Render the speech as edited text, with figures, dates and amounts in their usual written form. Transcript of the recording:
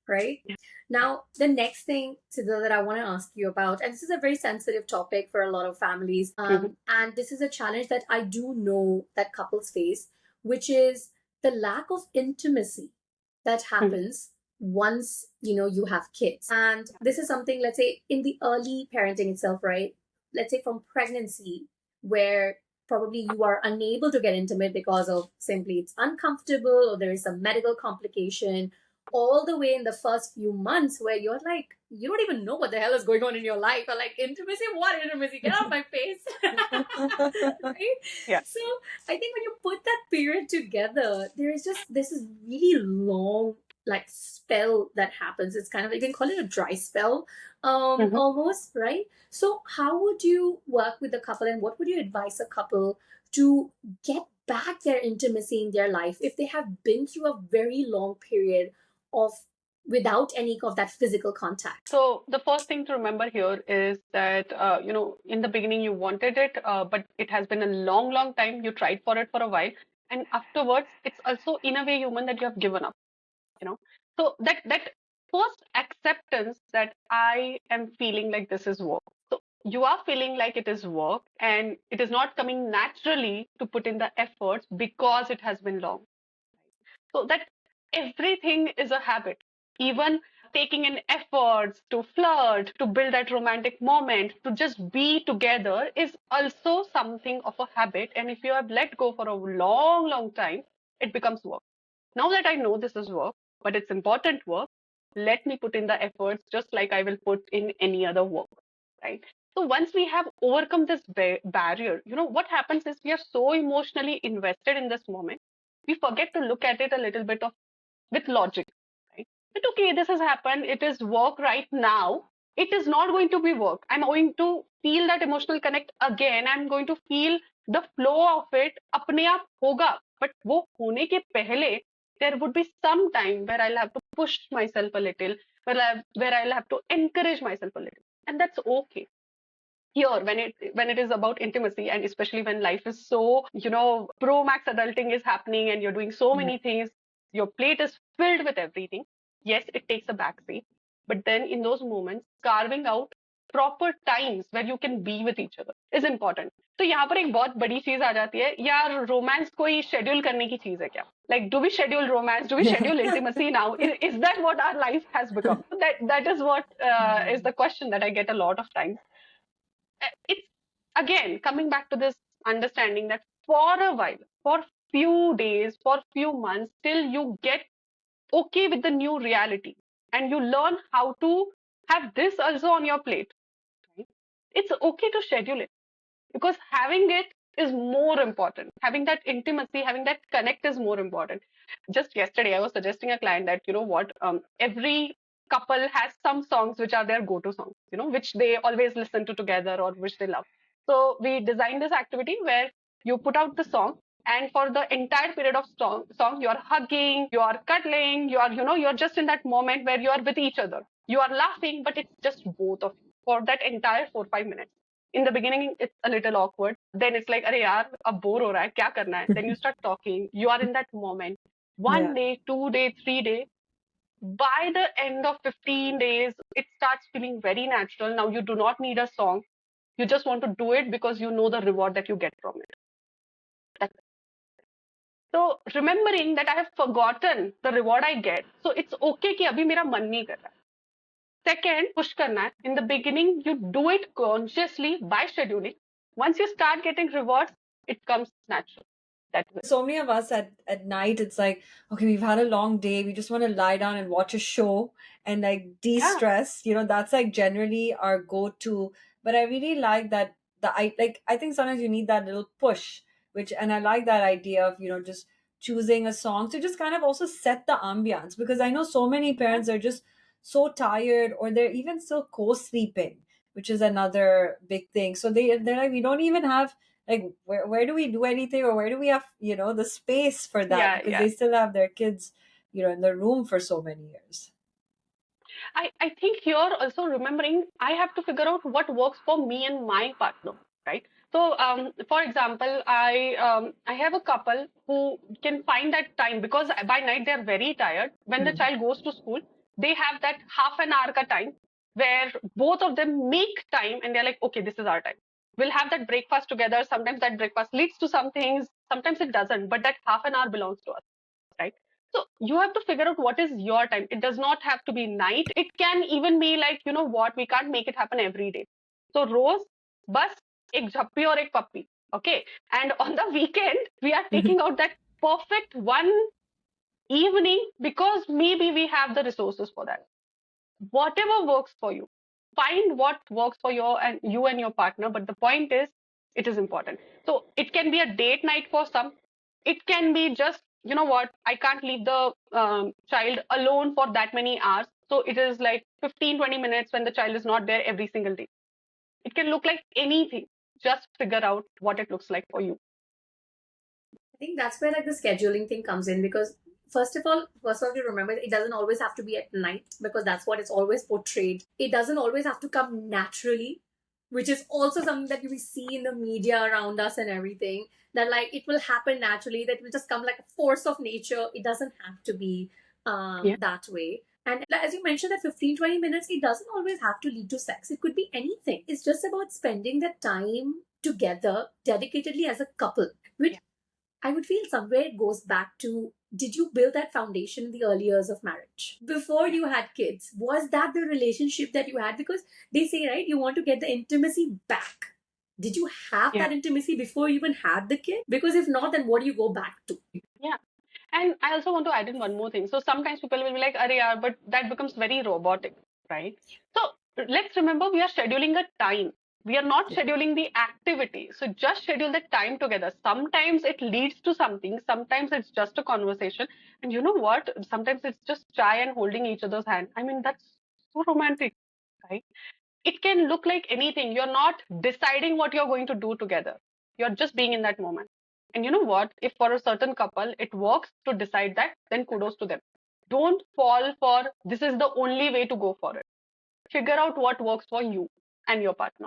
right? Now, the next thing, Siddha, that I want to ask you about, and this is a very sensitive topic for a lot of families, and this is a challenge that I do know that couples face, which is the lack of intimacy that happens once you have kids. And this is something, let's say, in the early parenting itself, right? Let's say from pregnancy, where probably you are unable to get intimate because of simply it's uncomfortable or there is some medical complication, all the way in the first few months where you're like, you don't even know what the hell is going on in your life. Or like, intimacy? What intimacy? Get out of my face. Right? Yeah. So I think when you put that period together, there is just this is really long like spell that happens. It's kind of, you can call it a dry spell, almost, right? So how would you work with the couple, and what would you advise a couple to get back their intimacy in their life if they have been through a very long period of without any of that physical contact? So the first thing to remember here is that, in the beginning you wanted it, but it has been a long, long time. You tried for it for a while. And afterwards, it's also in a way human that you have given up, you know. So that first acceptance that I am feeling like this is work. So you are feeling like it is work and it is not coming naturally to put in the efforts because it has been long. So that everything is a habit. Even taking in efforts to flirt, to build that romantic moment, to just be together is also something of a habit. And if you have let go for a long, long time, it becomes work. Now that I know this is work, but it's important work, let me put in the efforts just like I will put in any other work, right? So once we have overcome this barrier, what happens is we are so emotionally invested in this moment, we forget to look at it a little bit of with logic, right? But okay, this has happened. It is work right now. It is not going to be work. I'm going to feel that emotional connect again. I'm going to feel the flow of it. अपने आप होगा. But वो होने के पहले there would be some time where I'll have to push myself a little, where I'll have to encourage myself a little, and that's okay. Here, when it is about intimacy, and especially when life is so, pro max adulting is happening, and you're doing so many things, your plate is filled with everything. Yes, it takes a backseat, but then in those moments, carving out proper times where you can be with each other is important. तो यहाँ पर एक बहुत बड़ी चीज आ जाती है यार, रोमांस कोई शेड्यूल करने की चीज है क्या? Like, do we schedule romance? Do we schedule intimacy now? Is that what our life has become? That is what is the question that I get a lot of times. It's again coming back to this understanding that for a while, for few days, for few months, till you get okay with the new reality and you learn how to have this also on your plate, right? It's okay to schedule it because having it is more important. Having that intimacy, having that connect is more important. Just yesterday, I was suggesting a client that, every couple has some songs which are their go-to songs, which they always listen to together or which they love. So we designed this activity where you put out the song, and for the entire period of song, you're hugging, you're cuddling, you're just in that moment where you're with each other. You are laughing, but it's just both of you for that entire 4 5 minutes. In the beginning, it's a little awkward. Then it's like, अरे यार, अब bore हो रहा है, क्या करना है? Then you start talking. You are in that moment. One day, 2 day, 3 day. By the end of 15 days, it starts feeling very natural. Now you do not need a song. You just want to do it because you know the reward that you get from it. That's So remembering that I have forgotten the reward I get, so it's okay कि अभी मेरा मन नहीं कर रहा. Second, push karna hai. In the beginning, you do it consciously by scheduling. Once you start getting rewards, it comes natural. That way. So many of us at night, it's like, okay, we've had a long day. We just want to lie down and watch a show and like de-stress. That's like generally our go-to. But I really like that I think sometimes you need that little push, and I like that idea of, just choosing a song to just kind of also set the ambiance, because I know so many parents are just so tired, or they're even still co-sleeping, which is another big thing. So they're like, we don't even have, like, where do we do anything, or where do we have the space for that, because they still have their kids in the room for so many years. I think here also remembering I have to figure out what works for me and my partner, right? So for example, I have a couple who can find that time because by night they're very tired. When the child goes to school, they have that half an hour ka time where both of them make time and they're like, okay, this is our time. We'll have that breakfast together. Sometimes that breakfast leads to some things, sometimes it doesn't, but that half an hour belongs to us, right? So you have to figure out what is your time. It does not have to be night. It can even be like, you know what, we can't make it happen every day. So Rose, bus, ek jhappi or ek puppy. Okay. And on the weekend, we are taking out that perfect one evening because maybe we have the resources for that. Whatever works for you. Find what works for you and your partner. But the point is, it is important. So it can be a date night for some. It can be just, you know what, I can't leave the child alone for that many hours. So it is like 15-20 minutes when the child is not there every single day. It can look like anything. Just figure out what it looks like for you. I think that's where like the scheduling thing comes in, because first of all, you remember it doesn't always have to be at night, because that's what it's always portrayed. It doesn't always have to come naturally, which is also something that we see in the media around us and everything. That like it will happen naturally, that will just come like a force of nature. It doesn't have to be that way. And as you mentioned, that 15-20 minutes, it doesn't always have to lead to sex. It could be anything. It's just about spending the time together dedicatedly as a couple, which I would feel somewhere it goes back to, did you build that foundation in the early years of marriage? Before you had kids, was that the relationship that you had? Because they say, right, you want to get the intimacy back. Did you have that intimacy before you even had the kid? Because if not, then what do you go back to? Yeah. And I also want to add in one more thing. So sometimes people will be like, "Arey yaar," but that becomes very robotic, right? So let's remember we are scheduling a time. We are not scheduling the activity. So just schedule the time together. Sometimes it leads to something. Sometimes it's just a conversation. And you know what? Sometimes it's just chai and holding each other's hand. I mean, that's so romantic, right? It can look like anything. You're not deciding what you're going to do together. You're just being in that moment. And you know what? If for a certain couple it works to decide that, then kudos to them. Don't fall for this is the only way to go for it. Figure out what works for you and your partner.